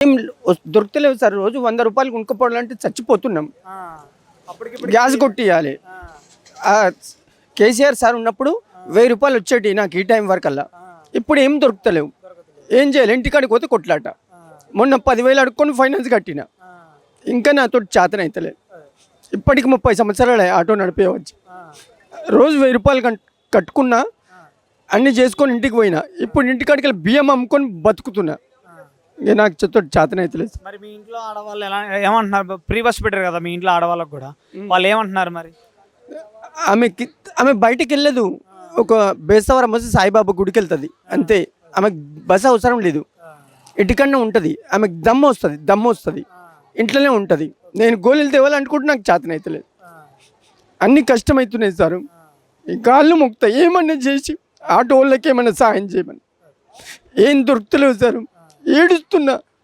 ఏం దొరుకుతలేవు సార్. రోజు 100 రూపాయలు కొనుక్కోపోవాలంటే చచ్చిపోతున్నాం. గ్యాస్ కొట్టియాలి. కేసీఆర్ సార్ ఉన్నప్పుడు 1000 రూపాయలు వచ్చేటి నాకు ఈ టైం వరకల్లా. ఇప్పుడు ఏం దొరుకుతలేవు. ఏం చేయాలి? ఇంటికాడికి పోతే కొట్లాట. మొన్న 10,000 అడుక్కొని ఫైనాన్స్ కట్టిన. ఇంకా నాతో చేతన అవుతలేదు. ఇప్పటికి 30 సంవత్సరాలు ఆటో నడిపేయవచ్చు. రోజు 1000 రూపాయలు కట్టుకున్నా, అన్నీ చేసుకొని ఇంటికి పోయినా. ఇప్పుడు ఇంటికాడికి వెళ్ళి బియ్యం అమ్ముకొని బతుకుతున్నా. ఇక నాకు చేతన అవుతలేదు. మరి మీ ఇంట్లో ఆడవాళ్ళు ఎలా ఏమంటున్నారు? ఫ్రీ బస్ పెట్టారు కదా మీ ఇంట్లో ఆడవాళ్ళకి కూడా, వాళ్ళు ఏమంటున్నారు మరి? ఆమె బయటికి వెళ్ళదు. ఒక బేస్తవారం వచ్చి సాయిబాబా గుడికి వెళ్తుంది అంతే. ఆమెకు బస్ అవసరం లేదు. ఇంటికన్నా ఉంటుంది. ఆమెకు దమ్ము వస్తుంది. ఇంట్లోనే ఉంటుంది. నేను గోళీలు తేవాలనుకుంటే నాకు చేతన అవుతలేదు. అన్ని కష్టమవుతున్నాయి సార్. ఈ కాళ్ళు మొక్కుతాయి. ఏమన్నా చేసి ఆటో వాళ్ళకి ఏమన్నా సహాయం చేయమని. ఏం దొరుకుతలేవు సార్. ఏడుస్తున్నా.